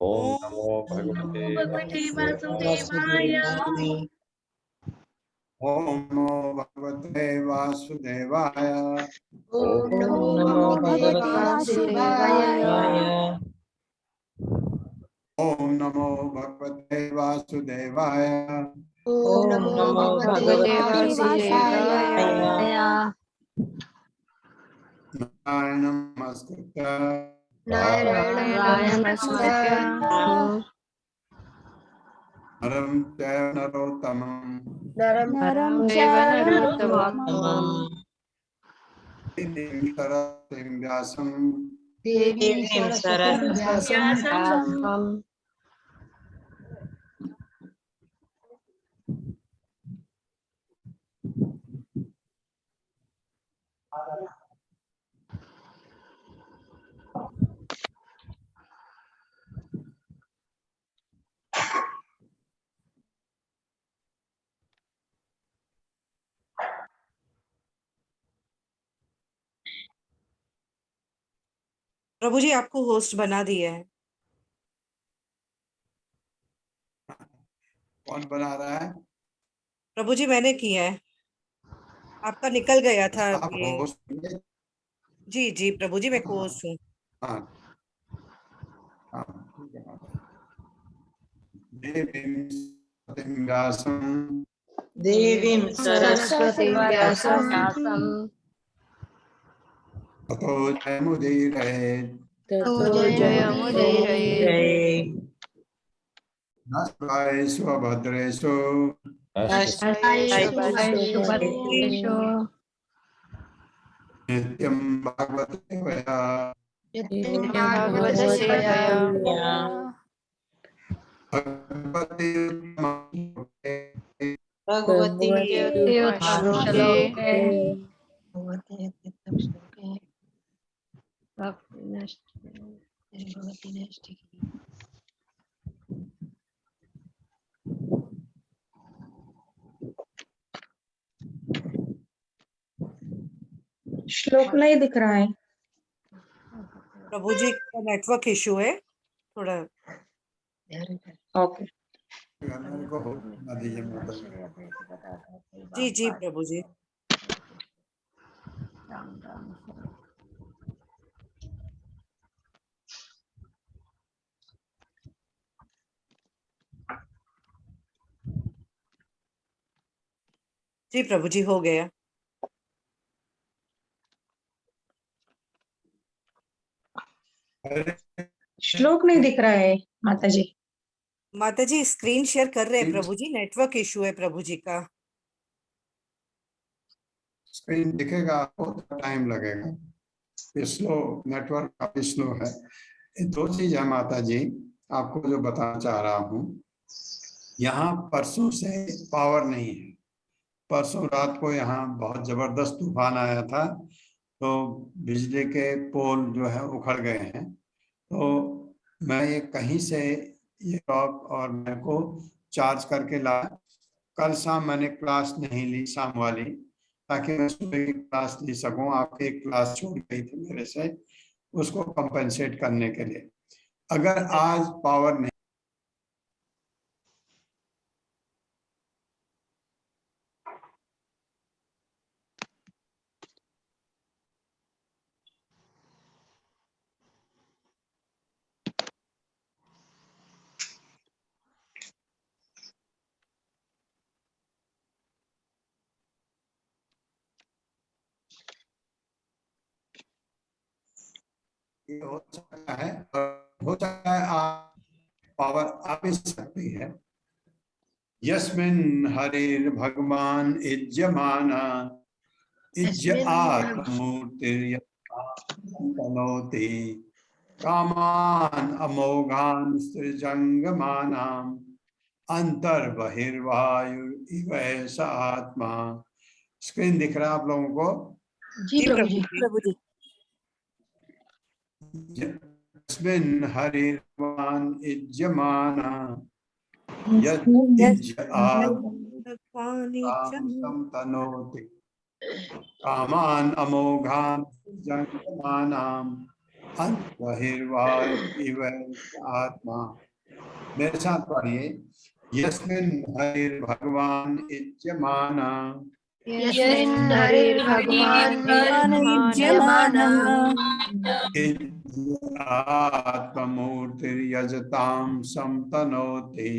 ओम नमो भगवते वासुदेवाय। ओम नमो भगवते वासुदेवाय। ओम नमो भगवते वासुदेवाय। ओम नमो भगवते वासुदेवाय। ओम नमो भगवते वासुदेवाय। नारायणं नमस्कृत्य नारायणं नमस्कृत्य नरं चैव नरोत्तमं नरं चैव नरोत्तमं देवीं सरस्वतीं व्यासं देवीं सरस्वतीं व्यासं प्रभु जी आपको होस्ट बना दिया है। कौन बना रहा है? प्रभु जी मैंने किया है, आपका निकल गया था आप ये। होस्ट में? जी जी प्रभु जी मैं हाँ होस्ट हूँ। हाँ हाँ, ठीक है। देवीं सरस्वतीं व्यासं देवीं सरस्वतीं व्यासं ततो जयमुदीरये। ततो जयमुदीरये। नष्टायेषु अभद्रेषु अष्टादशेषु नित्यं भागवत सेवया भगवती भगवती श्लोक नहीं दिख रहा है। प्रभु जी का नेटवर्क इशू है थोड़ा। ओके मेरे को बता दीजिए माता जी। जी प्रभु जी। जी प्रभु जी हो गया। श्लोक नहीं दिख रहा है माता जी। माता जी स्क्रीन शेयर कर रहे हैं प्रभु जी, नेटवर्क इशू है प्रभु जी का। स्क्रीन दिखेगा आपको तो टाइम लगेगा, ये स्लो नेटवर्क काफी स्लो है। ये दो चीज है माता जी, आपको जो बताना चाह रहा हूँ, यहाँ परसों से पावर नहीं है। परसों रात को यहाँ बहुत जबरदस्त तूफान आया था, तो बिजली के पोल जो है उखड़ गए हैं। तो मैं ये कहीं से ये लॉक और मेरे को चार्ज करके लाया। कल शाम मैंने क्लास नहीं ली शाम वाली, ताकि मैं सुबह की क्लास ले सकूं। आपकी एक क्लास छूट गई थी मेरे से, उसको कंपनसेट करने के लिए। अगर आज पावर नहीं, ये हो सकता है, हो सकता है आप पावर आ भी सकती है। यस्मिन् हरिर् भगवान इज्यमाना इज्य आत्मूर्तिर्यनोति कामान अमोघान सृजंगमानाम अंतर्बहिर्वायुरिव स आत्मा। स्क्रीन दिख रहा है आप लोगों को? जी प्रभु जी। प्रभु जी। यस्मिन् हरिर्भगवान् इज्यमाना तनोति कामान अमोघान जंगमानाम अंतर्बहिर्वायुरिव आत्मा। मेरे साथ पढ़िए, यस्मिन् हरिर्भगवान इज्यमाना यस्मिन् हरिर्भगवान् आत्ममूर्तिर्यजतां समतनोति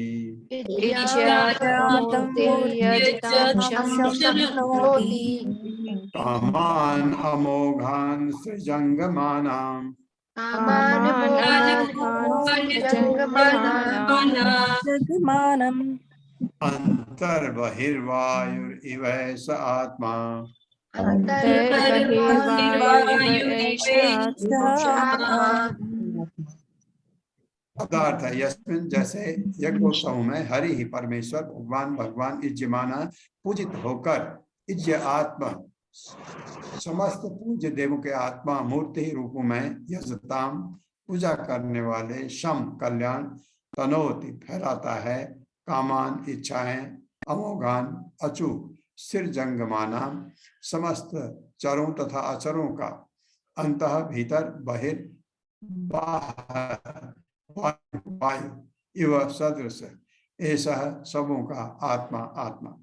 कामान अमोघान सृजंगमानाम अंतर्बहिर्वायुरिव स आत्मा। पदार्थ है यस्मिन, जैसे यज्ञोत्सव में हरि ही परमेश्वर भगवान इज्यमाना पूजित होकर, इज्य आत्मा समस्त पूज्य देवों के आत्मा मूर्ति रूप में यजताम पूजा करने वाले शम कल्याण तनोति फैलाता है, कामान इच्छाएं, अमोघान अचूक, सिर जंगमाना समस्त चरों तथा अचरों का, अंतः भीतर बहिर बाहर वायु इव सदृश ऐसा सबों का आत्मा आत्मा।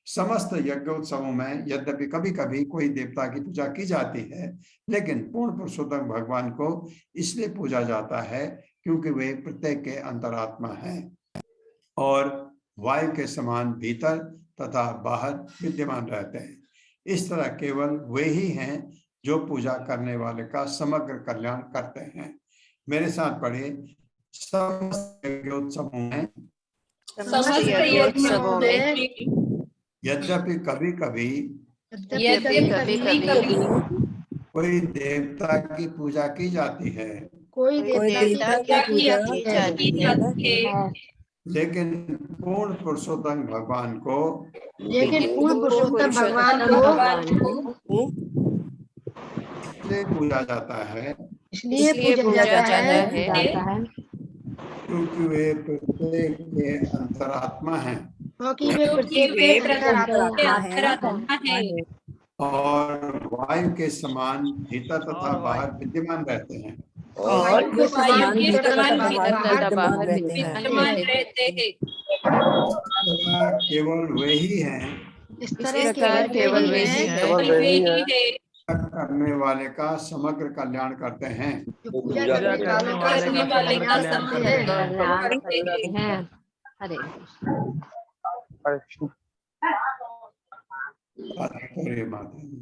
समस्त यज्ञोत्सवों में यद्यपि कभी कभी कोई देवता की पूजा की जाती है, लेकिन पूर्ण पुरुषोत्तम भगवान को इसलिए पूजा जाता है क्योंकि वे प्रत्येक के अंतरात्मा हैं और वायु के समान भीतर तथा बाहर विद्यमान रहते हैं। इस तरह केवल वे ही हैं जो पूजा करने वाले का समग्र कल्याण करते हैं। मेरे साथ पढ़े, समस्त यज्ञोत्सवों में यद्यपि कभी कभी कोई देवता की पूजा की जाती है, लेकिन पूर्ण पुरुषोत्तम भगवान को इसलिए पूजा जाता है क्योंकि वे प्रत्येक के अंतरात्मा हैं और वायु के समान भीतर तथा बाहर विद्यमान रहते हैं। केवल वे ही हैं इस तरह केवल वे ही हैं करने वाले का समग्र कल्याण करते हैं। जो पूजा करने वाले का कल्याण करते हैं। हरे कृष्ण। तात्पर्य माता जी।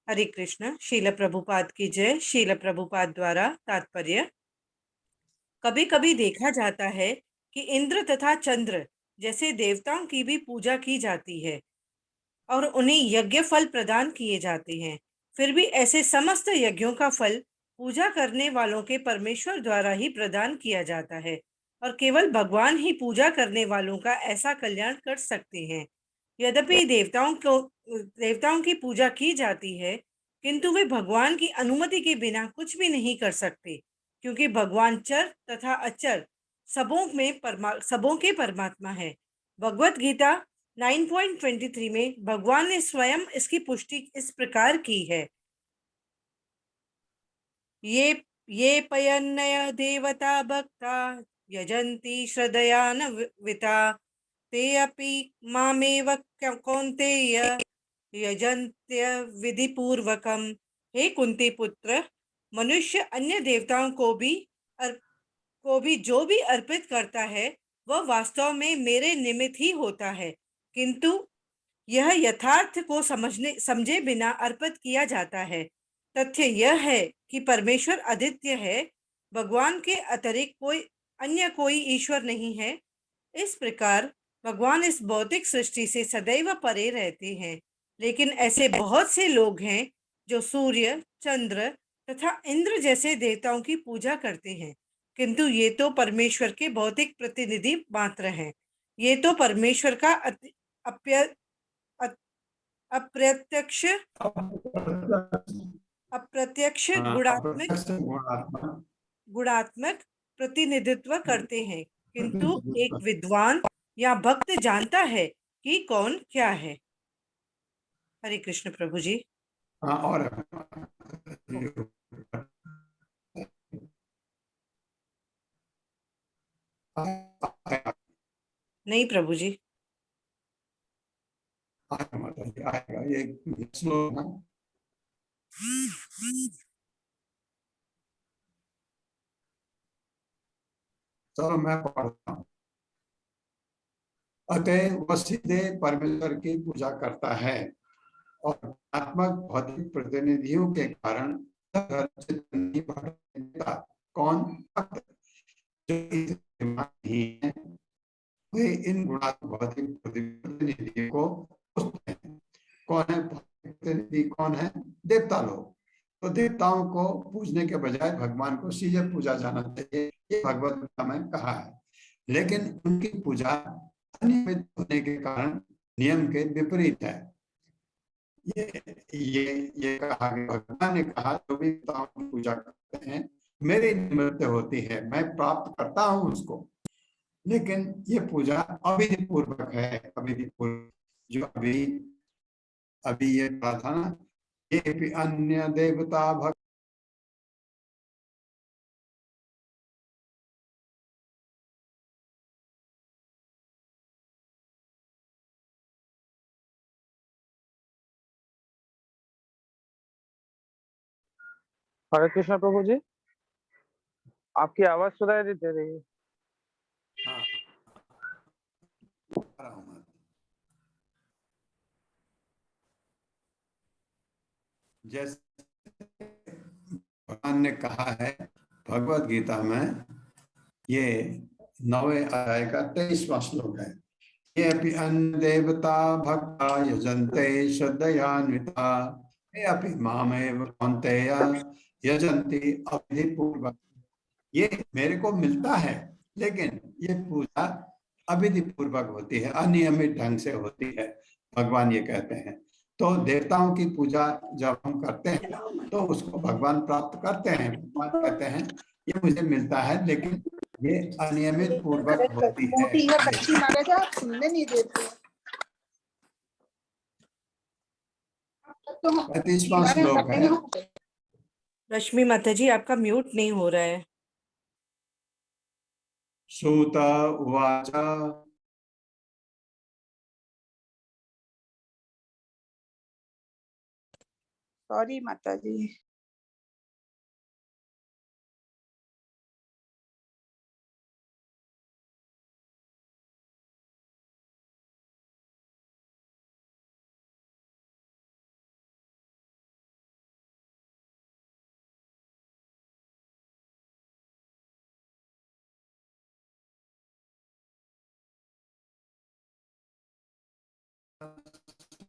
हरे कृष्ण। शील प्रभुपाद की जय। शील प्रभुपाद द्वारा तात्पर्य। कभी कभी देखा जाता है कि इंद्र तथा चंद्र जैसे देवताओं की भी पूजा की जाती है और उन्हें यज्ञ फल प्रदान किए जाते हैं। फिर भी ऐसे समस्त यज्ञों का फल पूजा करने वालों के परमेश्वर द्वारा ही प्रदान किया जाता है और केवल भगवान ही पूजा करने वालों का ऐसा कल्याण कर सकते हैं। यद्यपि देवताओं की पूजा की जाती है, किंतु वे भगवान की अनुमति के बिना कुछ भी नहीं कर सकते, क्योंकि भगवान चर तथा अचर सबों के परमात्मा है। भगवत गीता 9.23 में भगवान ने स्वयं इसकी पुष्टि इस प्रकार की है। ये पयन्नय देवता भक्ता यजन्ति श्रद्धयान्विता ते अपि मामेव कौन्तेय यजन्त्य विधि पूर्वकम। हे कुंती पुत्र, मनुष्य अन्य देवताओं को भी जो भी अर्पित करता है वह वास्तव में मेरे निमित्त ही होता है, किंतु यह यथार्थ को समझे बिना अर्पित किया जाता है। तथ्य यह है कि परमेश्वर अद्वितीय है, भगवान के अतिरिक्त कोई ईश्वर नहीं है। इस प्रकार भगवान इस भौतिक सृष्टि से सदैव परे रहते हैं, लेकिन ऐसे बहुत से लोग हैं जो सूर्य, चंद्र तथा इंद्र जैसे देवताओं की पूजा करते हैं, किंतु ये तो परमेश्वर के भौतिक प्रतिनिधि मात्र हैं। ये तो परमेश्वर का अप्रत्यक्ष गुणात्मक प्रतिनिधित्व करते हैं, किंतु एक विद्वान या भक्त जानता है कि कौन क्या है। हरे कृष्ण प्रभु जी। हाँ, और नहीं प्रभु जी। माता जी आएगा ये श्लोक है। चलो मैं पढ़ता हूँ। अतः वह सीधे परमेश्वर की पूजा करता है और आत्मक भौतिक प्रतिनिधियों के कारण कौन जो नहीं है वे इन गुणात्मक भौतिक प्रतिनिधियों को पूछते हैं। कौन है भौतिक प्रतिनिधि? कौन है? देवता लोग। तो देवताओं को पूजने के बजाय भगवान को सीधे पूजा जाना चाहिए, ये भगवत गीता में कहा है। लेकिन उनकी पूजा अनियमित होने के कारण नियम के विपरीत है। ये कहा गया, भगवान ने कहा जो भी देवताओं की पूजा करते हैं मेरी निमित्त होती है, मैं प्राप्त करता हूं उसको। लेकिन ये पूजा अविधि पूर्वक है। अविधि पूर्वक जो अभी ये कहा था ना, ये भी अन्य देवता भक्त हरे कृष्ण प्रभु जी, आपकी आवाज सुनाई नहीं दे रही है। हाँ, जैसे भगवान ने कहा है भगवत गीता में, ये 9वें अध्याय का 23वां श्लोक है। ये अपि अन्य देवता भक्ता यजन्ते श्रद्धयान्विता ये अपि मामेव कौन्तेय यजन्ति अविधि पूर्वक। ये मेरे को मिलता है, लेकिन ये पूजा अविधि पूर्वक होती है, अनियमित ढंग से होती है, भगवान ये कहते हैं। तो देवताओं की पूजा जब हम करते हैं तो उसको भगवान प्राप्त करते हैं। भगवान कहते हैं ये मुझे मिलता है, लेकिन ये अनियमित पूर्वक होती है। 35वां श्लोक है। रश्मि माता जी, आपका म्यूट नहीं हो रहा है। सूत उवाच सॉरी माता जी।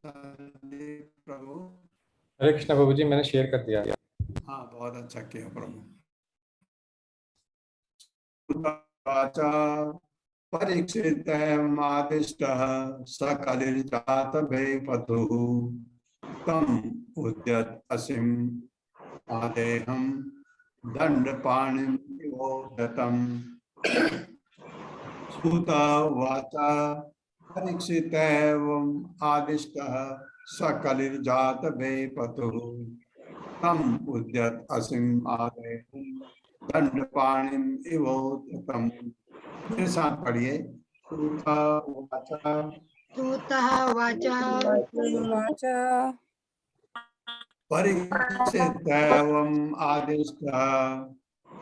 प्रभु। हरे कृष्णा प्रभु जी, मैंने शेयर कर दिया। हाँ, बहुत अच्छा किया प्रभु। परीक्षित आदिष्ट सकलिर्जात भयपतु तम उद्यत असिम आदेहम दंडपाणिमोदतम। सूत उवाच परीक्षित आदिष्ट सकलिर्जात भयपतु तम उद्यत असिम आदेहम दंडपाणिम इवोततम। मेरे साथ पढ़िए। सूता उवाच सूतः उवाच उवाच परीक्षितैवम् आदिष्टः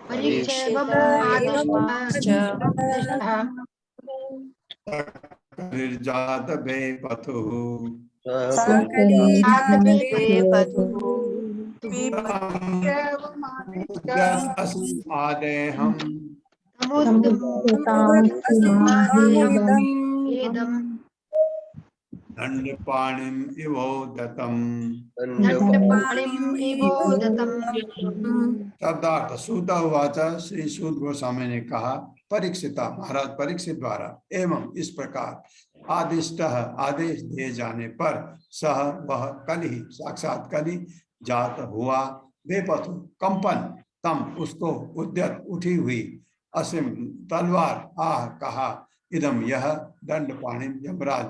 परीक्षेवम् आदिष्टः सकलिर्जात भयपतुः आदेहम एदम् दंडपाणिम इवोदतम्। दंडपाणिम् इवोदतम्। शब्दार्थ। सूत उवाच, श्री सूत गोस्वामी ने कहा, परीक्षिता महाराज परीक्षित द्वारा एवं इस प्रकार आदिष्ट आदेश दिए जाने पर सह वह कल ही साक्षात कल ही जात हुआ बेपथु कंपन तम उसको उद्यत उठी हुई असीम तलवार आह कहा इदम यह दंडपाणि यमराज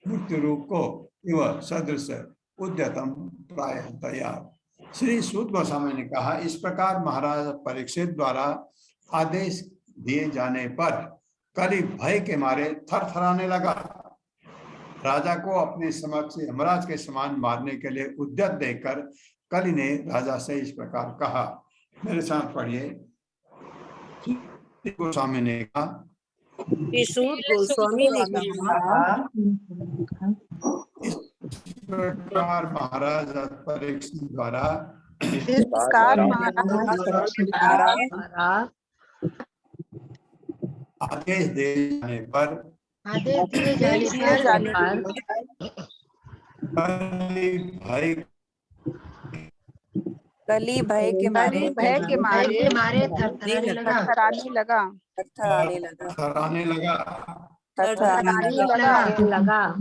मृत्यु रूप को इव सदृश उद्यतम प्राय तैयार। श्री सूत गोस्वामी ने कहा, इस प्रकार महाराज परीक्षित द्वारा आदेश दिए जाने पर कली भय के मारे थरथराने लगा। राजा को अपने समक्ष यमराज के समान मारने के लिए उद्यत देखकर कली ने राजा से इस प्रकार कहा। मेरे साथ पढ़िए। गोस्वामी ने कहा, गोस्वामी ने कहा, इस प्रकार महाराज परीक्षित द्वारा इस प्रकार महाराज द्वारा आदेश दिए जाने पर आदेश दिए जाने पर कली भय के मारे थरथराने लगा। थरथराने लगा।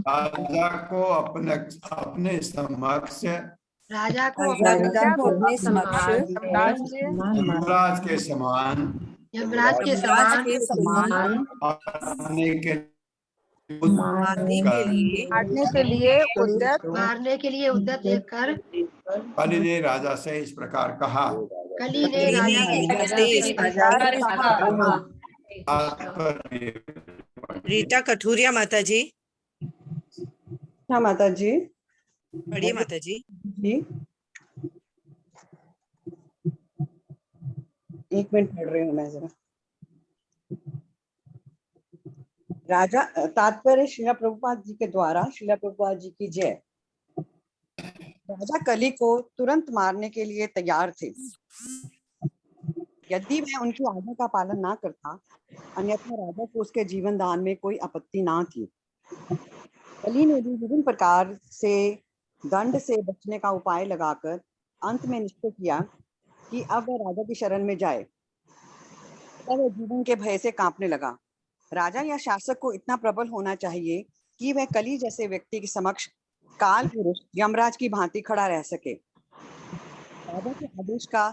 राजा को अपने समक्ष यमराज के समान मारने के लिए उद्यत देखकर कली ने राजा से इस प्रकार कहा। रीता कठुरिया माता जी। हाँ माता जी। पढ़िए माता जी। जी एक मिनट पढ़ रही हूँ मैं जरा। राजा तात्पर्य श्रीला प्रभुपाद जी के द्वारा। श्रीला प्रभुपाद जी की जय। राजा कली को तुरंत मारने के लिए तैयार थे यदि वह उनकी आज्ञा का पालन ना करता, अन्यथा राजा को उसके जीवन दान में कोई आपत्ति ना थी। कली ने भी विभिन्न प्रकार से दंड से बचने का उपाय लगाकर अंत में निश्चय किया कि अब वह राजा की शरण में जाए। तब वह जीवन के भय से कांपने लगा। राजा या शासक को इतना प्रबल होना चाहिए कि वह कली जैसे व्यक्ति के समक्ष काल पुरुष यमराज की भांति खड़ा रह सके। राजा के आदेश का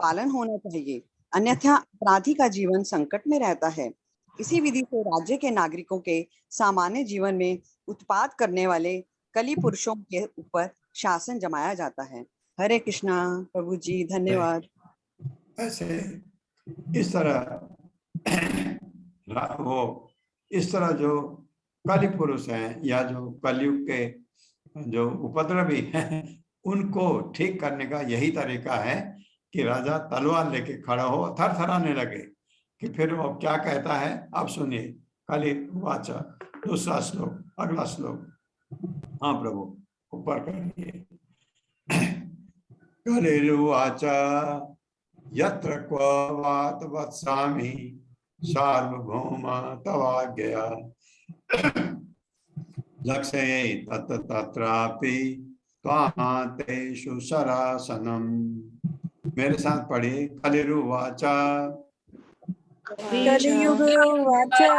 पालन होना चाहिए, अन्यथा अपराधी का जीवन संकट में रहता है। इसी विधि से राज्य के नागरिकों के सामान्य जीवन में उत्पात करने वाले कली पुरुषों के ऊपर शासन जमाया जाता है। हरे कृष्णा प्रभु जी, धन्यवाद। ऐसे इस तरह वो इस तरह जो कलि पुरुष हैं या जो कलयुग के जो उपद्रवी हैं उनको ठीक करने का यही तरीका है कि राजा तलवार लेके खड़ा हो, थरथराने लगे कि फिर वो क्या कहता है आप सुनिए। कलि वाचा दूसरा श्लोक, अगला श्लोक। हाँ प्रभु ऊपर करिए। कलिर्वाचा यत्र क्व वात वत्सामि सार्वभौम तवाज्ञया लक्ष्ये तत्र तत्रापि त्वातेषु शरासनम। मेरे साथ पढ़िए। कलिरुवाचा कलियुग वाचा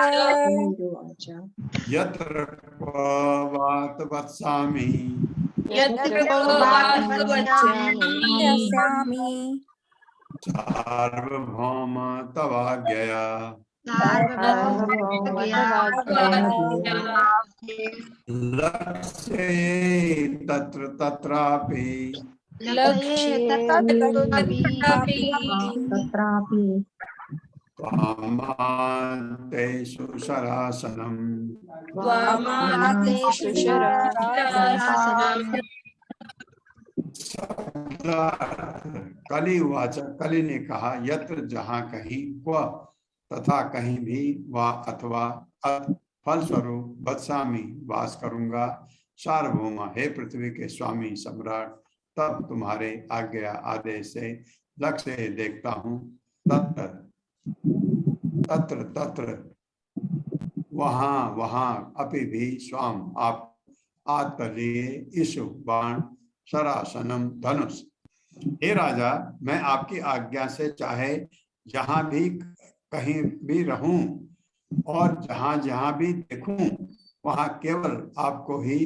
यत्र क्व वात वत्सामि यास्यामि सार्वभौम तवाज्ञया लक्ष्ये तत्र तत्रापि त्वामातेषु शरासनम्। कलि वाचा, कलि ने कहा यत्र जहाँ कहीं, क्व तथा कहीं भी, वा अथवा फलस्वरूप, वत्सामि वास करूंगा, सार्वभौम हे पृथ्वी के स्वामी सम्राट, तब तुम्हारे आज्ञा आदेश से लक्ष्य देखता हूँ। तत्र तत्र तत्र वहाँ वहाँ अपि भी स्वाम आप आत्तलीय ईशु बाण शरासनम धनुष। हे राजा मैं आपकी आज्ञा से चाहे जहाँ भी कहीं भी रहूं और जहाँ जहाँ भी देखूं वहाँ केवल आपको ही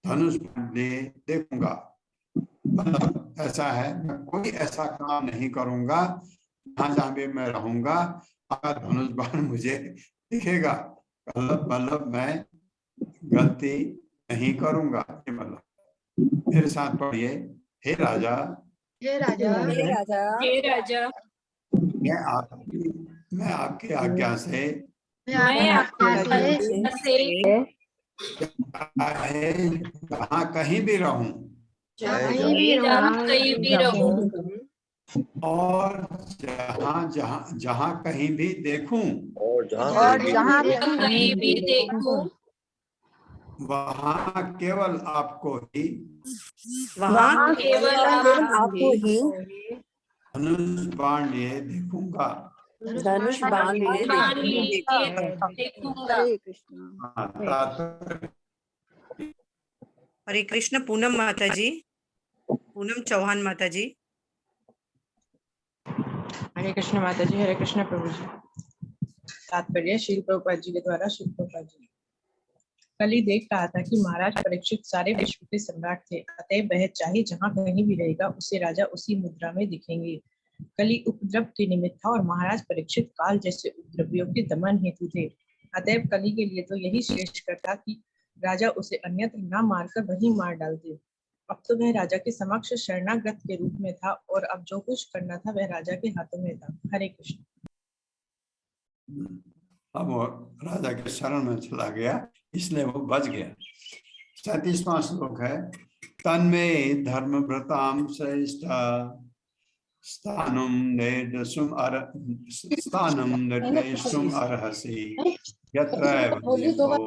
धनुष लिए देखूंगा। मतलब ऐसा है मैं कोई ऐसा काम नहीं करूंगा जहाँ जहाँ भी मैं रहूंगा अगर धनुष बाण मुझे दिखेगा मतलब मैं गलती नहीं करूंगा। मतलब मेरे साथ पढ़िए। हे राजा मैं आपकी आज्ञा से जहाँ कहीं भी रहूं और जहाँ कहीं भी देखूं वहाँ केवल आपको ही आपको ही धनुष बाण लिए देखूंगा। धनुष बाण लिए देखूंगा। हरे कृष्ण। हरे कृष्ण। पूनम माता जी, पूनम चौहान माता जी। हरे कृष्ण माता जी। हरे कृष्ण प्रभु जी। तात्पर्य श्रील प्रभुपाद जी के द्वारा श्रील प्रभुपाद जी। कली देख रहा था कि महाराज परीक्षित सारे विश्व के सम्राट थे, अतः वह चाहे जहाँ कहीं भी रहेगा उसे राजा उसी मुद्रा में दिखेंगे। कली उपद्रव के निमित्त था और महाराज परीक्षित काल जैसे उपद्रवियों के दमन हेतु थे। अतएव कली के लिए तो यही श्रेष्ठ था कि राजा उसे अन्यत्र न मारकर वहीं मार डालते। अब तो वह राजा के समक्ष शरणागत के रूप में था और अब जो कुछ करना था वह राजा के हाथों में था। हरे कृष्ण। अब वो राजा के शरण में चला गया इसलिए वो बच गया। 37वां श्लोक है। तन्मे धर्मव्रताम श्रेष्ठ स्थानम निर्देशुम अर्हसि यत्र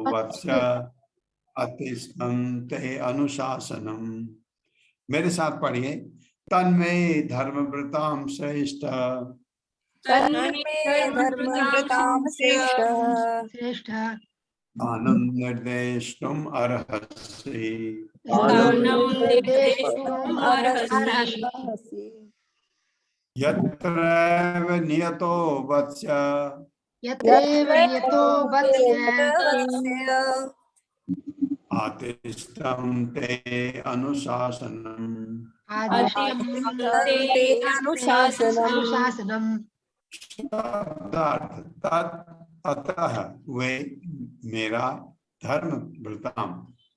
वत्स अतिष्ठं ते अनुशासनम। मेरे साथ पढ़िए। तन्मे धर्मव्रताम श्रेष्ठ धर्मव्रताम श्रेष्ठ स्थानं निर्देष्टुम अर्हसि यत्रैव नियतो वत्स आतिष्ठं ते अनुशासनम्। अतः वे मेरा धर्म व्रताम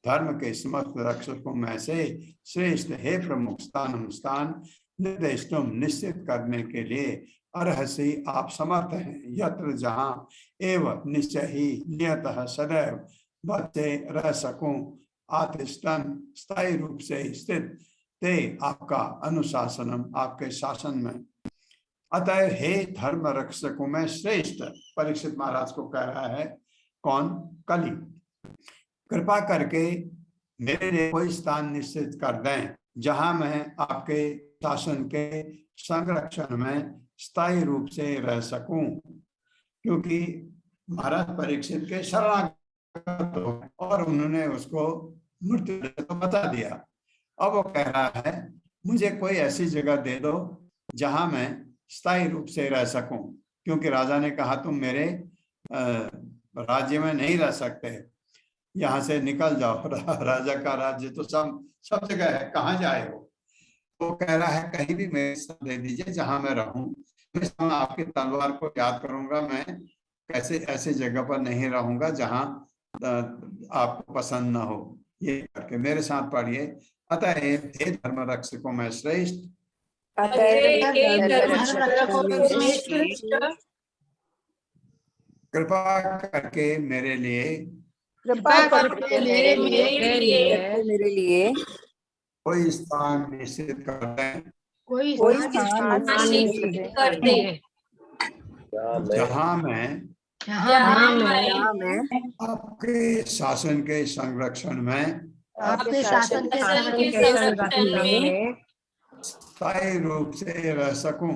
धर्म के समस्त रक्षकों में से श्रेष्ठ हे प्रमुख स्थान निर्देशुम निश्चित करने के लिए अर्हसि आप समर्थ हैं, यत्र जहाँ एव निश्चय ही नियतः सदैव बचे रह सकूं आतिष्ठन स्थायी रूप से स्थित ते आपका अनुशासनम आपके शासन में। अतः हे धर्म रक्षकों में श्रेष्ठ, परीक्षित महाराज को कह रहा है कौन? कली, कृपा करके मेरे लिए कोई स्थान निश्चित कर दें जहां मैं आपके शासन के संरक्षण में स्थायी रूप से रह सकूं, क्योंकि महाराज परीक्षित के शरणागत हो और उन्होंने उसको मृत्यु तो बता दिया। अब वो कह रहा है मुझे कोई ऐसी जगह दे दो जहां मैं स्थायी रूप से रह सकूं, क्योंकि राजा ने कहा तुम मेरे राज्य में नहीं रह सकते, यहाँ से निकल जाओ। राजा का राज्य तो सब जगह है, कहाँ जाए हो? तो कह रहा है कहीं भी मेरे साथ दे दीजिए जहां मैं रहूं, मैं आपके तलवार को याद करूंगा, मैं कैसे ऐसे जगह पर नहीं रहूंगा जहां आपको पसंद ना हो। ये करके मेरे साथ पढ़िए। अतः हे धर्म रक्षकों में श्रेष्ठ, कृपा करके मेरे लिए कोई स्थान निश्चित कर दें, कोई स्थान निश्चित कर दें जहाँ मैं आपके शासन के संरक्षण में स्थायी रूप से रह सकूं।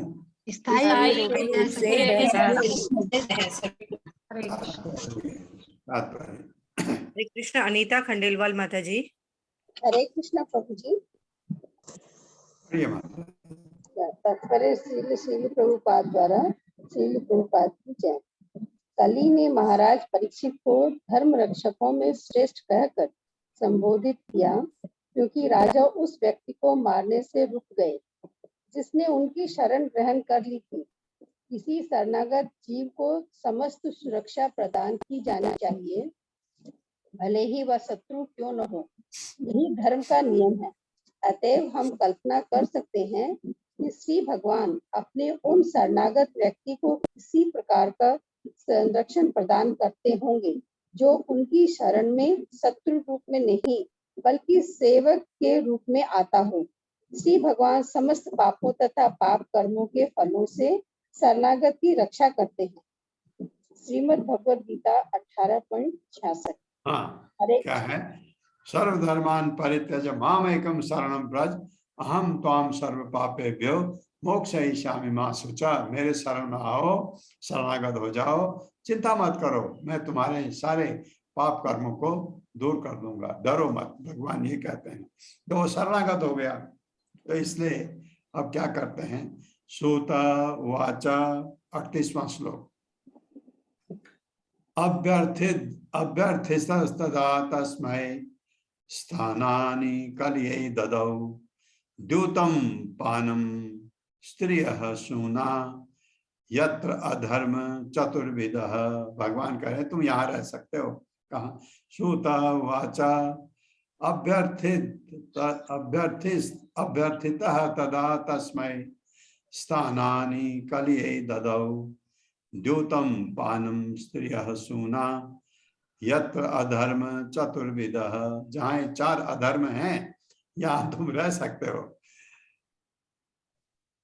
हरे कृष्ण। अनीता खंडेलवाल माता जी। हरे कृष्णा प्रभु जी। प्रिय माता, तत्पर श्रील प्रभुपाद द्वारा श्रील प्रभुपाद की जय। कली ने महाराज परीक्षित को धर्म रक्षकों में श्रेष्ठ कहकर संबोधित किया, क्योंकि राजा उस व्यक्ति को मारने से रुक गए जिसने उनकी शरण ग्रहण कर ली थी। किसी शरणागत जीव को समस्त सुरक्षा प्रदान की जानी चाहिए, भले ही वह शत्रु क्यों न हो। यही धर्म का नियम है। अतएव हम कल्पना कर सकते हैं कि श्री भगवान अपने उन शरणागत व्यक्ति को किसी प्रकार का संरक्षण प्रदान करते होंगे जो उनकी शरण में शत्रु रूप में नहीं बल्कि सेवक के रूप में आता हो। श्री भगवान समस्त पापों तथा पाप कर्मों के फलों से शरणागत की रक्षा करते हैं। श्रीमद् भगवद गीता 18.66। हाँ, क्या है? सर्वधर्मान परित्यज माम एकम शरणम व्रज अहम त्वाम सर्व पापेभ्यो मोक्षयिष्यामि मा शुचा। मेरे शरण में आओ, शरणागत हो जाओ, चिंता मत करो, मैं तुम्हारे सारे पाप कर्मों को दूर कर दूंगा, डरो मत। भगवान ये कहते हैं। तो वो शरणागत हो गया, तो इसलिए अब क्या करते हैं? सूत वाचा 38वां श्लोक। अभ्यर्थितस्तदा तस्मै स्थानानि कलये ददौ द्यूतं पानं स्त्रियः सूना यत्र अधर्म चतुर्विधः। भगवान कह रहे तुम यहाँ रह सकते हो। कहाँ? सूता वाचा अभ्यर्थितः तदा तस्मै स्थानानि कलये ददौ द्यूतं पानं स्त्रियः सूना यत्र अधर्म चतुर्विधः। जहाँ 4 अधर्म हैं यहाँ तुम रह सकते हो।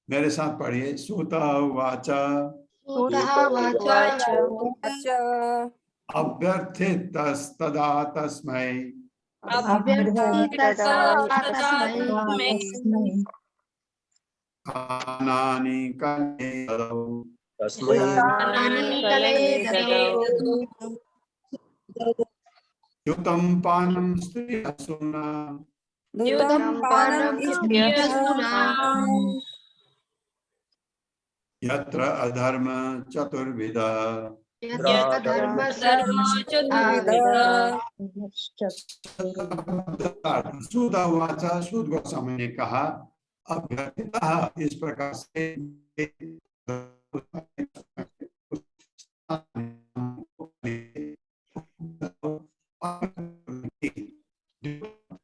मेरे साथ पढ़िए। सूता वाचा अभ्यर्थितस्तदा तस्मै स्थानानि कलये ददौ द्यूतं पानं स्त्रियः सूना यत्र अधर्म चतुर्विधः। सूत वाचा, सूत गोस्वामी ने कहा अभ्यर्थितः, इस प्रकार से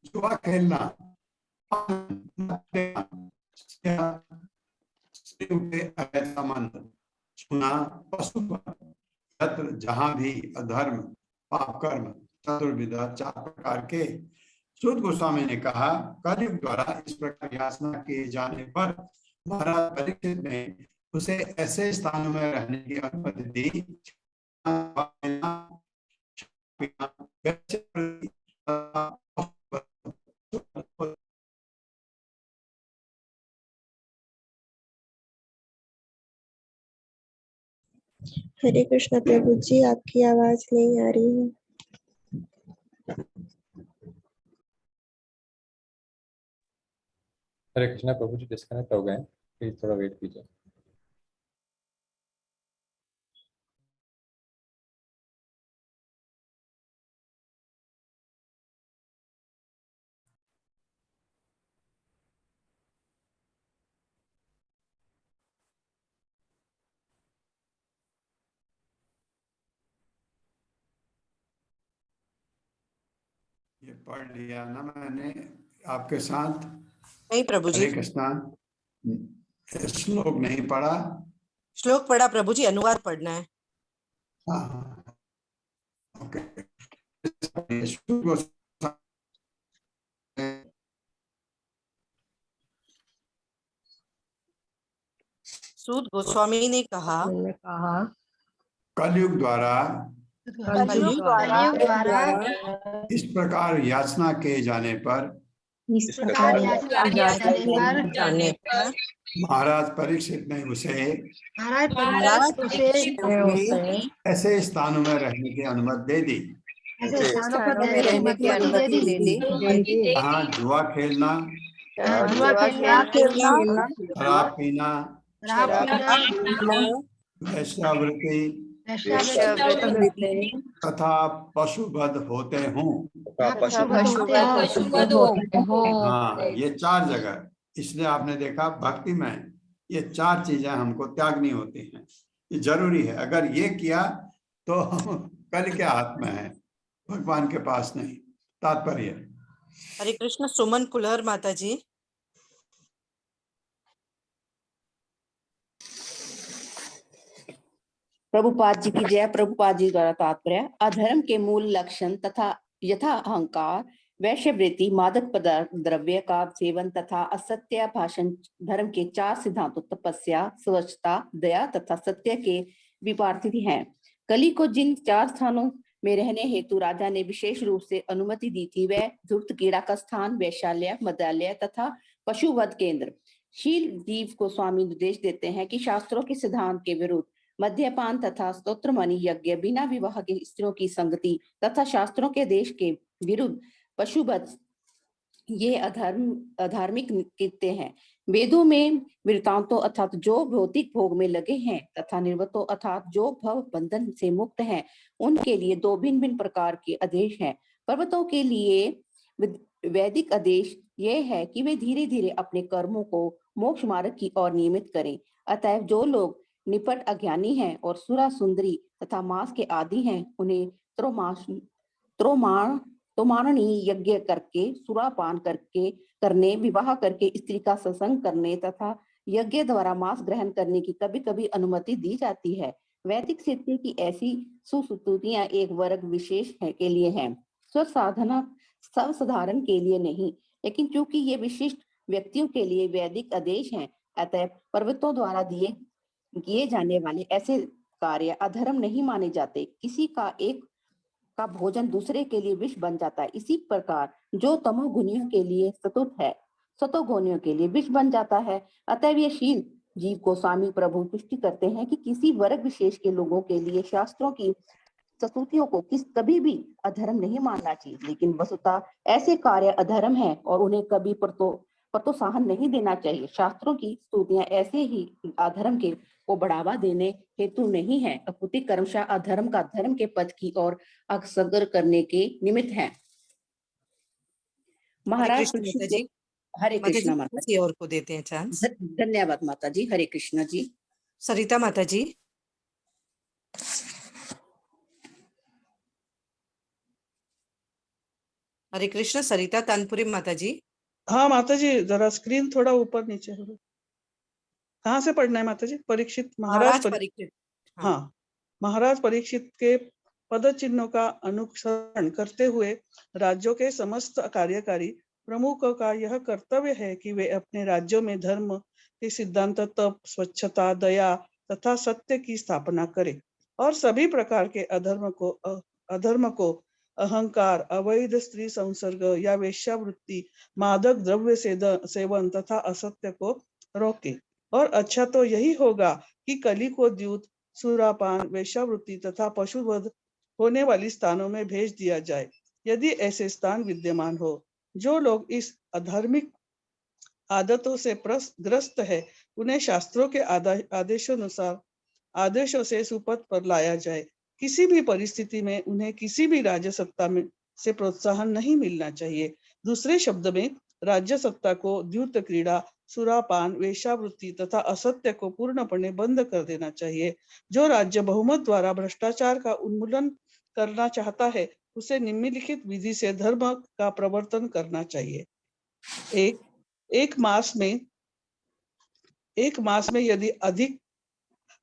जुआ खेलना, संबंध जहां भी अधर्म, पाप कर्म, चतुर्विधा, 4 प्रकार के, सूत गोस्वामी ने कहा कलयुग द्वारा इस प्रकार याचना किए जाने पर महाराज परीक्षित ने उसे ऐसे स्थानों में रहने की अनुमति दी हरे कृष्णा प्रभु जी, आपकी आवाज नहीं आ रही है। हरे कृष्णा प्रभु जी डिस्कनेक्ट हो गए, प्लीज थोड़ा वेट कीजिए। ये पढ़ लिया ना मैंने आपके साथ। नहीं प्रभु जी, हरे कृष्णा, श्लोक नहीं पढ़ा। श्लोक पढ़ा प्रभु जी, अनुवाद पढ़ना है। हाँ, ओके। सूत गोस्वामी ने कहा कलयुग द्वारा कलयुग द्वारा इस प्रकार याचना किए जाने पर इस प्रकार जाने पर महाराज परीक्षित ने उसे महाराज परीक्षित ने ऐसे स्थानों में रहने की अनुमति दे दी स्थानों में रहने की अनुमति दे दी। जहाँ जुआ खेलना, शराब पीना, वैश्यावृत्ति तथा पशुवध होते हों। हाँ, ये 4 जगह, इसलिए आपने देखा भक्ति में ये 4 चीजें हमको त्यागनी होती हैं, ये जरूरी है। अगर ये किया तो हम कल के हाथ में है, भगवान के पास नहीं। तात्पर्य। हरे कृष्ण। सुमन कुलहर माता जी। प्रभुपाद जी की जय। प्रभुपाद जी द्वारा तात्पर्य, अधर्म के मूल लक्षण तथा यथा अहंकार, वैश्यवृत्ति, मादक पदार्थ द्रव्य का सेवन तथा असत्य भाषण धर्म के 4 सिद्धांतों तपस्या, स्वच्छता, दया तथा सत्य के विपरीत हैं। कली को जिन 4 स्थानों में रहने हेतु राजा ने विशेष रूप से अनुमति दी थी वह धूर्त कीड़ा का स्थान, वैशाल्य, मदालय तथा पशुवध केंद्र। शील जीव को स्वामी निर्देश देते हैं कि शास्त्रों के सिद्धांत के विरुद्ध मद्यपान तथा स्तोत्रमणि यज्ञ, बिना विवाह की स्त्रियों की संगति तथा शास्त्रों के देश के विरुद्ध पशुवध ये अधार्मिक कृत्य हैं। वेदों में वृत्तांतों अर्थात जो भौतिक भोग में लगे हैं तथा निर्वतों अर्थात जो भव बंधन से मुक्त हैं, उनके लिए 2 भिन्न भिन्न प्रकार के आदेश हैं। पर्वतों के लिए वैदिक आदेश यह है कि वे धीरे धीरे अपने कर्मों को मोक्ष मार्ग की ओर नियमित करें। अतएव जो लोग निपट अज्ञानी हैं और सुरा सुंदरी तथा मांस के आदि हैं, उन्हें त्रोमाणी यज्ञ करके, सुरापान करने, विवाह करके स्त्री का सत्संग करने तथा यज्ञ द्वारा मांस ग्रहण करने की कभी कभी अनुमति दी जाती है। वैदिक सिद्धि की ऐसी सुस्तुतियां एक वर्ग विशेष के लिए हैं, स्वसाधना सर्वसाधारण के लिए नहीं। लेकिन क्योंकि ये विशिष्ट व्यक्तियों के लिए वैदिक आदेश हैं, अतः पर्वतों द्वारा किए जाने वाले ऐसे कार्य अधर्म नहीं माने जाते। किसी का एक का भोजन दूसरे के लिए विष बन जाता है। इसी प्रकार जो तमोगुणियों के लिए सतुत है, सतोगुणियों के लिए विष बन जाता है। अतएव ये शील जीव को स्वामी प्रभु पुष्टि करते हैं कि किसी वर्ग विशेष के लोगों के लिए शास्त्रों की स्तुतियों को कभी भी अधर्म नहीं मानना चाहिए, लेकिन वस्तुतः ऐसे कार्य अधर्म है और उन्हें कभी प्रोत्साहन नहीं देना चाहिए। शास्त्रों की स्तुतियां ऐसे ही अधर्म के को बढ़ावा देने हेतु नहीं है, अपितु कर्मशः अधर्म का धर्म के पथ की ओर अग्रसर करने के निमित्त है। महाराज जी, हरे कृष्णा माता जी। और को देते हैं चांस। धन्यवाद माता जी। हरे कृष्णा जी। सरिता माता जी। हरे कृष्ण। सरिता तानपुरी माता जी। हाँ माता जी, जरा स्क्रीन थोड़ा ऊपर नीचे हो। कहाँ से पढ़ना है माता जी? परीक्षित महाराज परीक्षित। हाँ, महाराज परीक्षित के पद चिन्हों का अनुसरण करते हुए राज्यों के समस्त कार्यकारी प्रमुखों का यह कर्तव्य है कि वे अपने राज्यों में धर्म के सिद्धांत, तप, स्वच्छता, दया तथा सत्य की स्थापना करें और सभी प्रकार के अधर्म को अहंकार, अवैध स्त्री संसर्ग या वेश्यावृत्ति, मादक द्रव्य सेवन तथा असत्य को रोके। और अच्छा तो यही होगा कि कली को द्यूत, सुरापान, वेश्यावृत्ति तथा पशुवध होने वाली स्थानों में भेज दिया जाए। यदि ऐसे स्थान विद्यमान हो, जो लोग इस अधार्मिक आदतों से ग्रस्त है, उन्हें शास्त्रों के आदेशों से सुपथ पर लाया जाए। किसी भी परिस्थिति में उन्हें किसी भी राज्य सत्ता में से प्रोत्साहन नहीं मिलना चाहिए। दूसरे शब्द में राज्य सत्ता को द्यूत क्रीड़ा, सुरापान, वेश्यावृत्ति तथा असत्य को पूर्णपणे बंद कर देना चाहिए। जो राज्य बहुमत द्वारा भ्रष्टाचार का उन्मूलन करना चाहता है, उसे निम्नलिखित विधि से धर्म का प्रवर्तन करना चाहिए। एक मास में यदि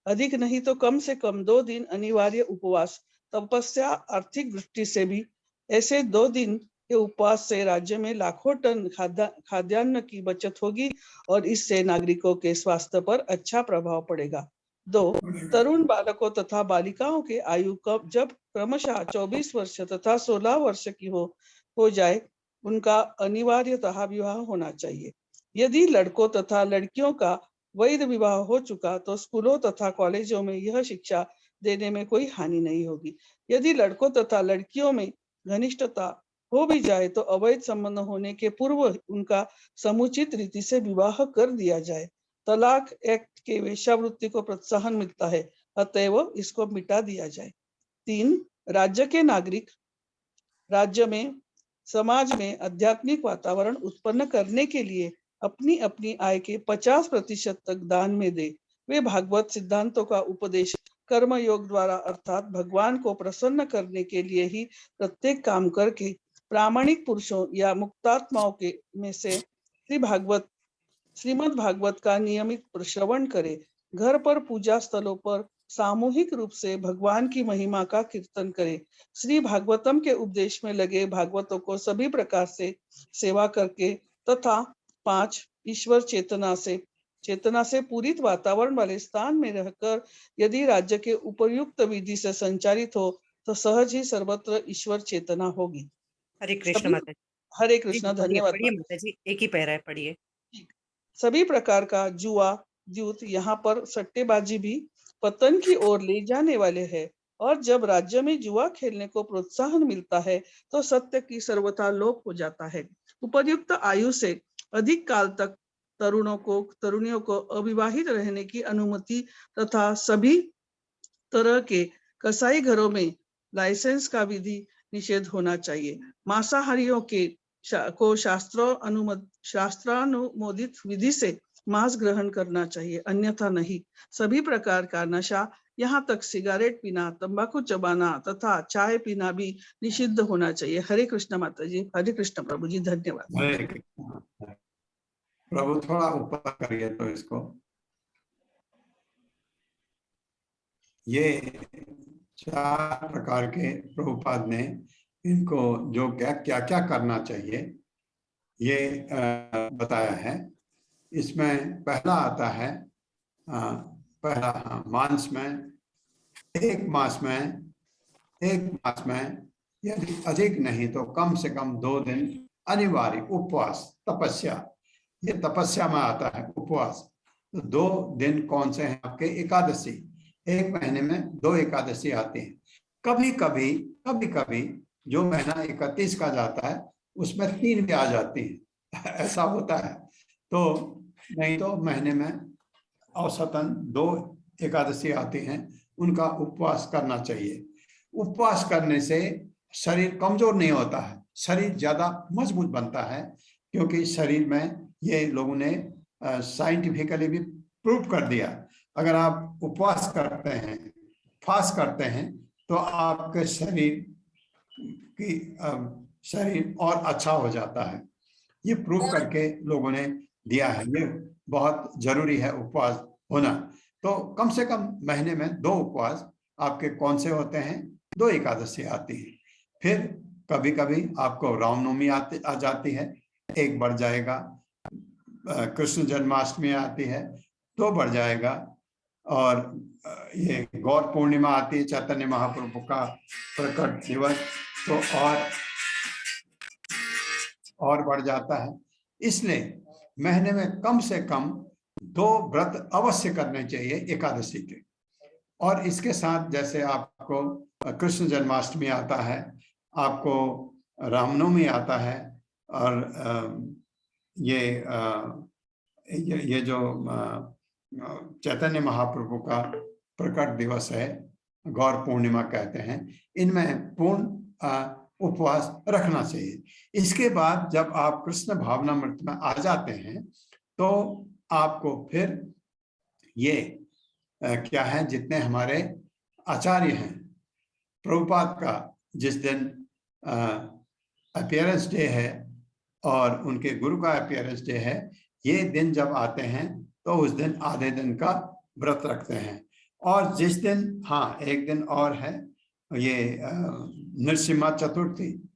अधिक नहीं तो कम से कम 2 दिन अनिवार्य उपवास, तपस्या। आर्थिक दृष्टि से भी ऐसे 2 दिन के उपवास से राज्य में लाखों टन खाद्यान्न की बचत होगी और इससे नागरिकों के स्वास्थ्य पर अच्छा प्रभाव पड़ेगा। 2. तरुण बालकों तथा बालिकाओं के आयु कब जब क्रमशः 24 वर्ष तथा 16 वर्ष की हो जाए, उनका अनिवार्यतः विवाह होना चाहिए। यदि लड़कों तथा लड़कियों का वैध विवाह हो चुका तो स्कूलों तथा कॉलेजों में यह शिक्षा देने में कोई हानि नहीं होगी। यदि लड़कों तथा लड़कियों में घनिष्ठता हो भी जाए तो अवैध संबंध होने के पूर्व उनका समुचित रीति से विवाह कर दिया जाए। तलाक एक्ट के वेश्यावृत्ति को प्रोत्साहन मिलता है, अतएव इसको मिटा दिया जाए। 3. राज्य के नागरिक राज्य में समाज में आध्यात्मिक वातावरण उत्पन्न करने के लिए अपनी अपनी आय के 50% तक दान में दे। वे भागवत सिद्धांतों का उपदेश कर्म योग द्वारा अर्थात भगवान को प्रसन्न करने के लिए ही प्रत्येक काम करके प्रामाणिक पुरुषों या मुक्तात्माओं के में से श्रीमद् भागवत का नियमित श्रवण करे। घर पर, पूजा स्थलों पर सामूहिक रूप से भगवान की महिमा का कीर्तन करे। श्री भागवतम के उपदेश में लगे भागवतों को सभी प्रकार से सेवा करके तथा 5. ईश्वर चेतना से पूरित वातावरण वाले स्थान में रहकर यदि राज्य के उपयुक्त विधि से संचालित हो तो सहज ही सर्वत्र ईश्वर चेतना होगी। हरे कृष्ण माता जी। हरे कृष्ण। धन्यवाद पढ़िए माता जी, एक ही पैरा है, पढ़िए। सभी प्रकार का जुआ, द्यूत, यहाँ पर सट्टेबाजी भी पतन की ओर ले जाने वाले हैं और जब राज्य में जुआ खेलने को प्रोत्साहन मिलता है तो सत्य की सर्वथा लोप हो जाता है। उपयुक्त आयु से अधिक काल तक तरुणियों को अविवाहित रहने की अनुमति तथा सभी तरह के कसाई घरों में लाइसेंस का विधि निषेध होना चाहिए। मांसाहारियों को शास्त्रानुमोदित विधि से मांस ग्रहण करना चाहिए, अन्यथा नहीं। सभी प्रकार का नशा, यहाँ तक सिगरेट पीना, तंबाकू चबाना तथा चाय पीना भी निषिद्ध होना चाहिए। हरे कृष्ण माता जी। हरे कृष्ण प्रभु जी। धन्यवाद। हरे कृष्ण। प्रभु थोड़ा ऊपर करिए तो इसको। ये 4 प्रकार के प्रभुपाद ने इनको जो क्या क्या करना चाहिए ये बताया है। इसमें पहला आता है मांस में एक मास में यदि अधिक नहीं तो कम से कम 2 दिन अनिवार्य उपवास, तपस्या। ये तपस्या में आता है उपवास। तो 2 दिन कौन से हैं आपके? एकादशी। 1 महीने में 2 एकादशी आती हैं। कभी कभी जो महीना 31 का जाता है उसमें 3 भी आ जाती हैं, ऐसा होता है। तो नहीं तो महीने में औसतन 2 एकादशी आती हैं, उनका उपवास करना चाहिए। उपवास करने से शरीर कमजोर नहीं होता है, शरीर ज्यादा मजबूत बनता है, क्योंकि शरीर में ये लोगों ने साइंटिफिकली भी प्रूव कर दिया। अगर आप उपवास करते हैं, फास्ट करते हैं, तो आपके शरीर और अच्छा हो जाता है। ये प्रूव करके लोगों ने दिया है। ये बहुत जरूरी है उपवास होना। तो कम से कम महीने में 2 उपवास आपके कौन से होते हैं? 2 एकादशी आती है। फिर कभी कभी आपको रामनवमी आ जाती है, 1 बढ़ जाएगा। कृष्ण जन्माष्टमी आती है, 2 बढ़ जाएगा। और ये गौर पूर्णिमा आती है, चैतन्य महाप्रभु का प्रकट दिवस, तो और बढ़ जाता है। इसलिए महीने में कम से कम 2 व्रत अवश्य करने चाहिए एकादशी के। और इसके साथ जैसे आपको कृष्ण जन्माष्टमी आता है, आपको रामनवमी आता है, और ये जो चैतन्य महाप्रभु का प्रकट दिवस है, गौर पूर्णिमा कहते हैं, इनमें पूर्ण उपवास रखना चाहिए। इसके बाद जब आप कृष्ण भावनामृत में आ जाते हैं तो आपको फिर ये क्या है, जितने हमारे आचार्य हैं, प्रभुपाद का जिस दिन अपीयरेंस डे है और उनके गुरु का अपीयरेंस डे है, ये दिन जब आते हैं तो उस दिन आधे दिन का व्रत रखते हैं। और जिस दिन, हाँ एक दिन और है, ये नृसिम्हा चतुर्थी,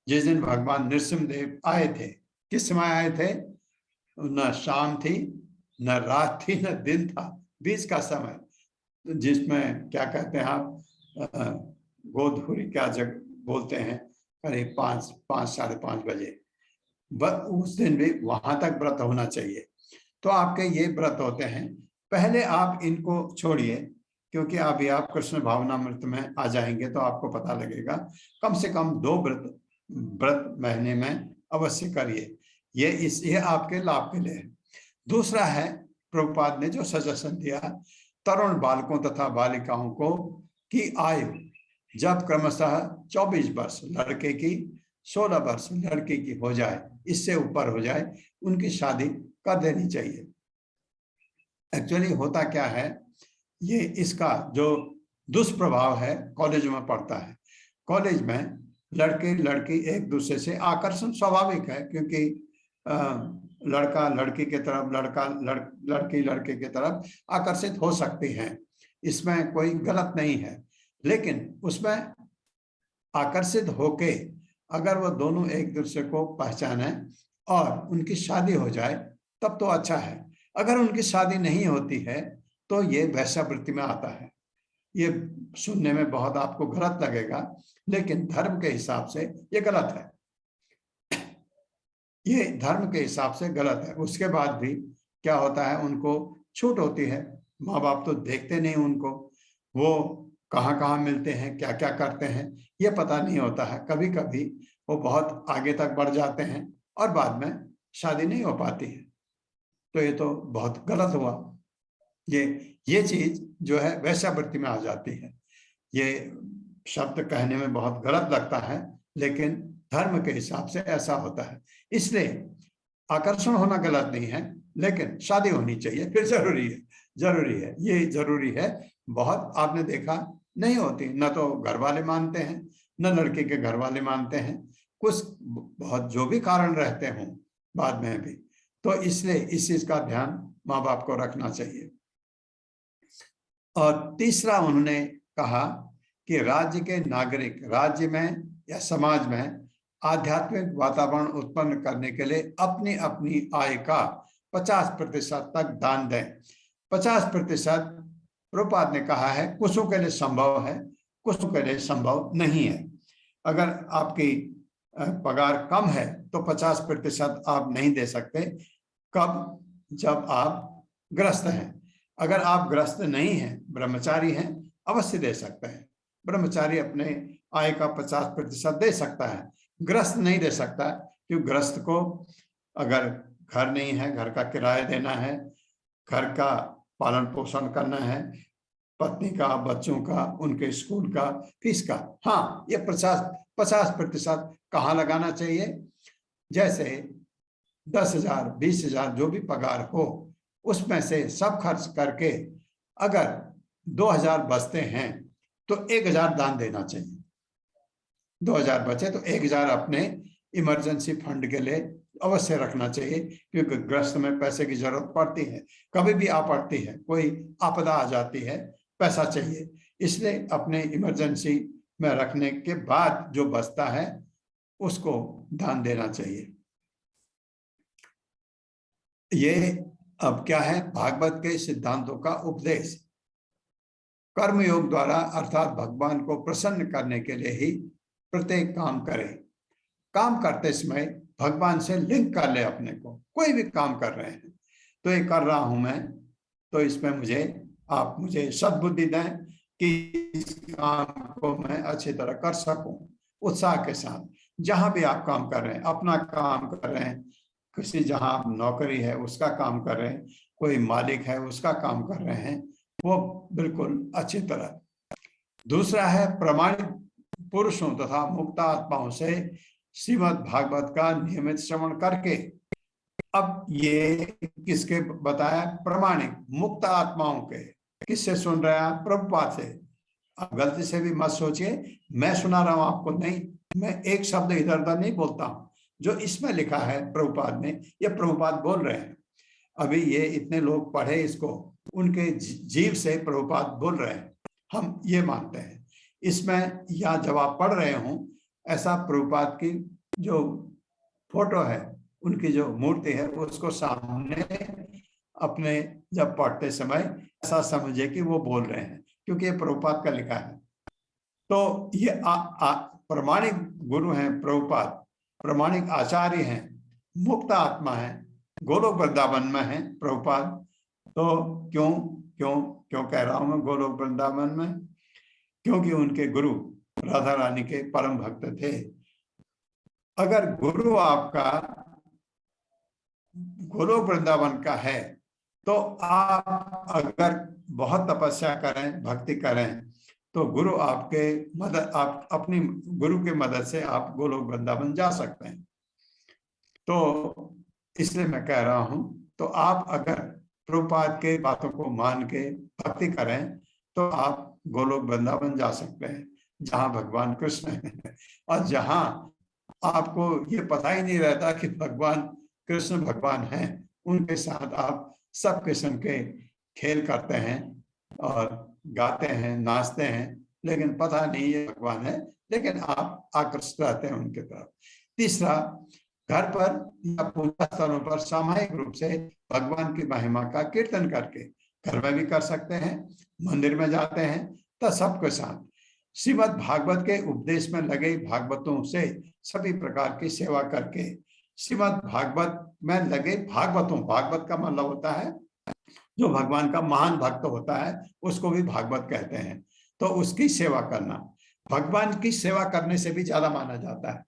जिस दिन भगवान नृसिंहदेव आए थे। किस समय आए थे? न शाम थी, न रात थी, न दिन था, बीच का समय, जिसमें क्या कहते हैं आप, गोधूरी क्या जग बोलते हैं, करीब 5 साढ़े 5 बजे। उस दिन भी वहां तक व्रत होना चाहिए। तो आपके ये व्रत होते हैं। पहले आप इनको छोड़िए, क्योंकि अभी आप कृष्ण भावनामृत में आ जाएंगे तो आपको पता लगेगा। कम से कम 2 व्रत महीने में अवश्य करिए। ये आपके लाभ के लिए है। दूसरा है, प्रभुपाद ने जो सजेशन दिया, तरुण बालकों तथा बालिकाओं को की आयु जब क्रमशः 24 वर्ष लड़के की, 16 वर्ष लड़की की हो जाए, इससे ऊपर हो जाए, उनकी शादी कर देनी चाहिए। एक्चुअली होता क्या है, ये इसका जो दुष्प्रभाव है कॉलेज में पड़ता है। कॉलेज में लड़के लड़की एक दूसरे से आकर्षण स्वाभाविक है, क्योंकि लड़का लड़की के तरफ, लड़की लड़के की तरफ आकर्षित हो सकती हैं, इसमें कोई गलत नहीं है। लेकिन उसमें आकर्षित होके अगर वो दोनों एक दूसरे को पहचाने और उनकी शादी हो जाए तब तो अच्छा है। अगर उनकी शादी नहीं होती है तो ये वैश्यावृत्ति में आता है। ये सुनने में बहुत आपको गलत लगेगा, लेकिन धर्म के हिसाब से ये गलत है। ये धर्म के हिसाब से गलत है। उसके बाद भी क्या होता है, उनको छूट होती है। माँ बाप तो देखते नहीं उनको, वो कहाँ कहाँ मिलते हैं, क्या क्या करते हैं, ये पता नहीं होता है। कभी कभी वो बहुत आगे तक बढ़ जाते हैं और बाद में शादी नहीं हो पाती है। तो ये तो बहुत गलत हुआ। ये चीज जो है वैश्यावृत्ति में आ जाती है। ये शब्द कहने में बहुत गलत लगता है, लेकिन धर्म के हिसाब से ऐसा होता है। इसलिए आकर्षण होना गलत नहीं है, लेकिन शादी होनी चाहिए, फिर जरूरी है, ये जरूरी है। बहुत आपने देखा नहीं होती, न तो घर वाले मानते हैं, न लड़के के घर वाले मानते हैं, कुछ बहुत जो भी कारण रहते हों बाद में भी। तो इसलिए इस चीज का ध्यान माँ बाप को रखना चाहिए। और तीसरा उन्होंने कहा कि राज्य के नागरिक राज्य में या समाज में आध्यात्मिक वातावरण उत्पन्न करने के लिए अपनी अपनी आय का 50% तक दान दें। 50% प्रभुपाद ने कहा है, कुछों के लिए संभव है, कुछों के लिए संभव नहीं है। अगर आपकी पगार कम है तो 50% आप नहीं दे सकते। कब? जब आप ग्रस्त हैं। अगर आप ग्रस्त नहीं हैं, ब्रह्मचारी हैं, अवश्य दे सकते हैं। ब्रह्मचारी अपने आय का 50% दे सकता है, ग्रस्त नहीं दे सकता, क्योंकि ग्रस्त को अगर घर नहीं है, घर का किराया देना है, घर का पालन पोषण करना है, पत्नी का, बच्चों का, उनके स्कूल का, फीस का। हाँ, ये 50% कहाँ लगाना चाहिए? जैसे 10,000, 20,000 जो भी पगार हो, उसमें से सब खर्च करके अगर 2,000 बचते हैं तो 1,000 दान देना चाहिए। 2,000 बचे तो 1,000 अपने इमरजेंसी फंड के लिए अवश्य रखना चाहिए, क्योंकि ग्रस्त में पैसे की जरूरत पड़ती है, कभी भी आ पड़ती है, कोई आपदा आ जाती है, पैसा चाहिए। इसलिए अपने इमरजेंसी में रखने के बाद जो बचता है उसको दान देना चाहिए। ये अब क्या है, भागवत के सिद्धांतों का उपदेश। कर्मयोग द्वारा अर्थात भगवान को प्रसन्न करने के लिए ही प्रत्येक काम करें। काम करते समय भगवान से लिंक कर ले अपने को। कोई भी काम कर रहे हैं तो ये कर रहा हूं मैं, तो इसमें आप मुझे सद्बुद्धि दें कि इस काम को मैं अच्छी तरह कर सकूं, उत्साह के साथ। जहां भी आप काम कर रहे हैं, अपना काम कर रहे हैं, किसी जहां नौकरी है उसका काम कर रहे हैं, कोई मालिक है उसका काम कर रहे हैं, वो बिल्कुल अच्छी तरह। दूसरा है प्रमाणित पुरुषों तथा मुक्त आत्माओं से श्रीमद् भागवत का नियमित श्रवण करके। अब ये किसके बताया? प्रमाणिक मुक्त आत्माओं के। किससे सुन रहे हैं? प्रभुपाद से। अब गलती से भी मत सोचिए मैं सुना रहा हूं आपको, नहीं, मैं एक शब्द इधर उधर नहीं बोलता हूं। जो इसमें लिखा है प्रभुपाद ने, ये प्रभुपाद बोल रहे हैं। अभी ये इतने लोग पढ़े इसको, उनके जीव से प्रभुपाद बोल रहे हैं, हम ये मानते हैं। इसमें या जब आप पढ़ रहे हों, ऐसा प्रभुपाद की जो फोटो है, उनकी जो मूर्ति है, उसको सामने अपने जब पढ़ते समय ऐसा समझे कि वो बोल रहे हैं, क्योंकि ये प्रभुपाद का लिखा है। तो ये प्रमाणिक गुरु हैं प्रभुपाद, प्रमाणिक आचार्य हैं, मुक्त आत्मा है, गोलोक वृंदावन में है प्रभुपाद। तो क्यों क्यों क्यों कह रहा हूं मैं गोलोक वृंदावन में? क्योंकि उनके गुरु राधा रानी के परम भक्त थे। अगर गुरु आपका गोलोक वृंदावन का है तो आप अगर बहुत तपस्या करें, भक्ति करें, तो गुरु आपके मदद, आप अपनी गुरु के मदद से आप गोलोक वृंदावन जा सकते हैं। तो इसलिए मैं कह रहा हूं, तो आप अगर प्रभुपाद के बातों को मान के भक्ति करें तो आप गोलोक वृंदावन जा सकते हैं, जहां भगवान कृष्ण है। और जहां आपको ये पता ही नहीं रहता कि भगवान कृष्ण भगवान हैं, उनके साथ आप सब किस्म के खेल करते हैं और गाते हैं, नाचते हैं, लेकिन पता नहीं ये भगवान है, लेकिन आप आकर्षित रहते हैं उनके तरफ। तीसरा, घर पर या पूजा स्थलों पर सामूहिक रूप से भगवान की महिमा का कीर्तन करके, घर में भी कर सकते हैं, मंदिर में जाते हैं, तो सबके साथ श्रीमद् भागवत के उपदेश में लगे भागवतों से सभी प्रकार की सेवा करके, श्रीमद् भागवत में लगे भागवतों, भागवत का मतलब होता है जो भगवान का महान भक्त होता है, उसको भी भागवत कहते हैं। तो उसकी सेवा करना भगवान की सेवा करने से भी ज्यादा माना जाता है।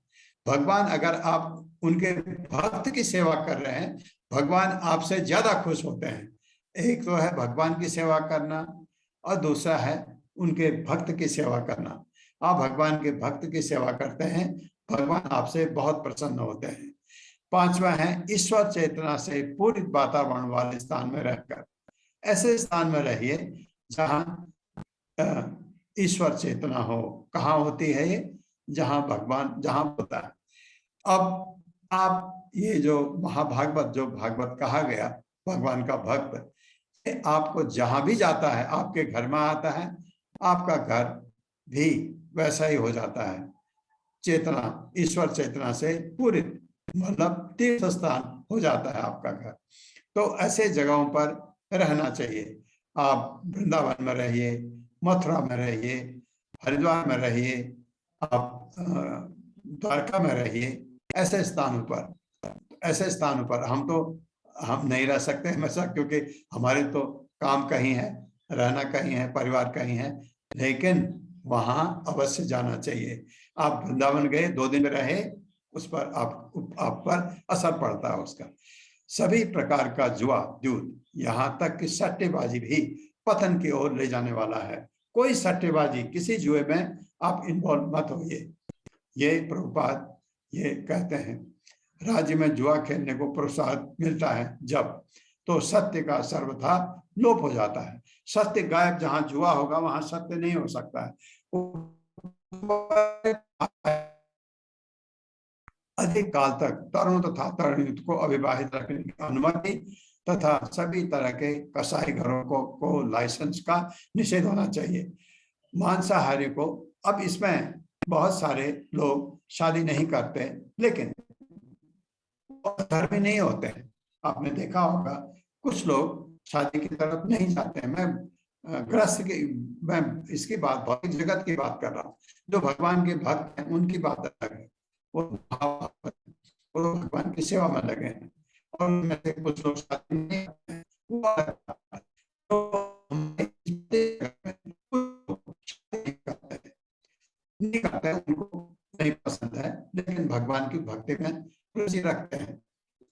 भगवान, अगर आप उनके भक्त की सेवा कर रहे हैं, भगवान आपसे ज्यादा खुश होते हैं। एक तो है भगवान की सेवा करना और दूसरा है उनके भक्त की सेवा करना। आप भगवान के भक्त की सेवा करते हैं, भगवान आपसे बहुत प्रसन्न होते हैं। पांचवा है ईश्वर चेतना से पूरित वातावरण वाले स्थान में रहकर। ऐसे स्थान में रहिए जहां ईश्वर चेतना हो। कहाँ होती है ये? जहां भगवान, जहां होता है। अब आप ये जो महाभागवत, जो भागवत कहा गया, भगवान का भक्त, आपको जहां भी जाता है, आपके घर में आता है, आपका घर भी वैसा ही हो जाता है। चेतना, ईश्वर चेतना से पूरित, मतलब तीर्थ स्थान हो जाता है आपका घर। तो ऐसे जगहों पर रहना चाहिए। आप वृंदावन में रहिए, मथुरा में रहिए, हरिद्वार में रहिए, आप द्वारका में रहिए, ऐसे स्थानों पर हम नहीं रह सकते हमेशा, क्योंकि हमारे तो काम कहीं है, रहना कहीं है, परिवार कहीं है, लेकिन वहां अवश्य जाना चाहिए। आप वृंदावन गए, 2 दिन रहे, उस पर आप पर असर पड़ता है उसका। सभी प्रकार का जुआ, जूद, यहाँ तक कि सट्टेबाजी भी पतन की ओर ले जाने वाला है। कोई सट्टेबाजी, किसी जुए में आप इन्वॉल्व मत होइए। ये प्रभुपाद ये कहते हैं। राज्य में जुआ खेलने को प्रोत्साहन मिलता है जब, तो सत्य का सर्वथा लोप हो जाता है। सत्य गायब, जहां जुआ होगा वहां सत्य नहीं हो सकता है। अधिक काल तक तरुण तथा तरुणी को अविवाहित रखने की अनुमति तथा सभी तरह के कसाई घरों को लाइसेंस का निषेध होना चाहिए। मांसाहारी को, अब इसमें बहुत सारे लोग शादी नहीं करते लेकिन धर्मी नहीं होते हैं। आपने देखा होगा कुछ लोग शादी की तरफ नहीं जाते हैं। मैं ग्रस्त की, मैं इसकी बात, भौतिक जगत की बात कर रहा हूँ। जो भगवान के भक्त हैं उनकी बात अलग है, वो भगवान की सेवा में लगे हैं, और उनमें से कुछ लोग शादी नहीं करते हैं, वो अलग बात है। नहीं करते हैं, उनको नहीं पसंद है, लेकिन भगवान की भक्ति में रुचि रखते हैं,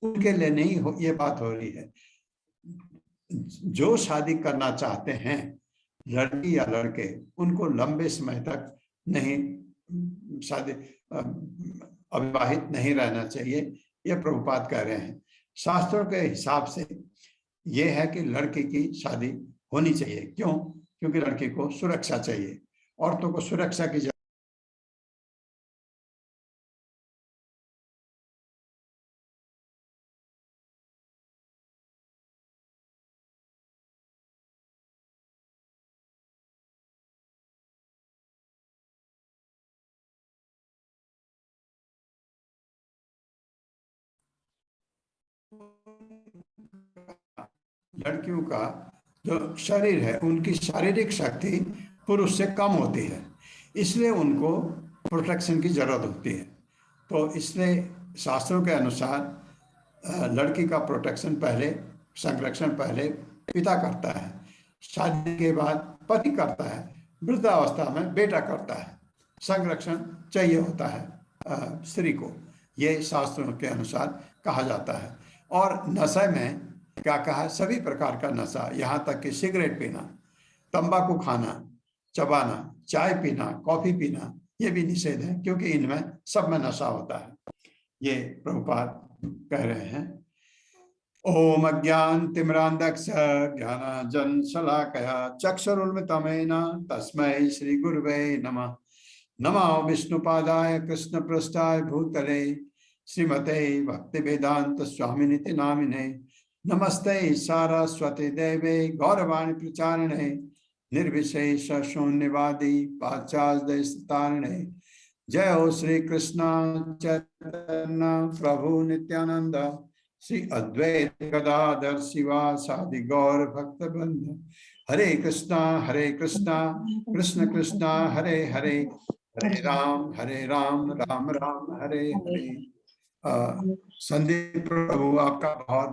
उनके लिए नहीं हो ये बात हो रही है। जो शादी करना चाहते हैं, लड़की या लड़के, उनको लंबे समय तक नहीं शादी अविवाहित नहीं रहना चाहिए, ये प्रभुपाद कह रहे हैं। शास्त्रों के हिसाब से ये है कि लड़की की शादी होनी चाहिए। क्यों? क्योंकि लड़की को सुरक्षा चाहिए, औरतों को सुरक्षा की लड़कियों का जो शरीर है, उनकी शारीरिक शक्ति पुरुष से कम होती है, इसलिए उनको प्रोटेक्शन की जरूरत होती है। तो इसलिए शास्त्रों के अनुसार लड़की का प्रोटेक्शन पहले, संरक्षण पहले पिता करता है, शादी के बाद पति करता है, वृद्धावस्था में बेटा करता है। संरक्षण चाहिए होता है स्त्री को, ये शास्त्रों के अनुसार कहा जाता है। और नशे में क्या कहा है? सभी प्रकार का नशा, यहाँ तक कि सिगरेट पीना, तंबाकू खाना, चबाना, चाय पीना, कॉफी पीना, ये भी निषेध है, क्योंकि इनमें सब में नशा होता है। ये प्रभुपाद कह रहे हैं। ओम अज्ञान तिमिरांधस्य ज्ञानांजन शलाकया चक्षुरुन्मिलितं तस्मै श्री गुरुवे नमः। नमो विष्णुपादाय कृष्ण पृष्ठाय भूतले श्रीमते भक्ति वेदांत स्वामिनिति नामिने। नमस्ते सारस्वती देवे गौरवाणी प्रचारिणे निर्विशेष शून्यवादी पाश्चात्य। जय हो श्री कृष्ण चैतन्य प्रभु नित्यानंद श्री अद्वैत गदाधर शिवासादि गौर भक्त वृंद। हरे कृष्णा कृष्ण कृष्णा हरे हरे, हरे राम राम राम हरे हरे। संदीप प्रभु, आपका बहुत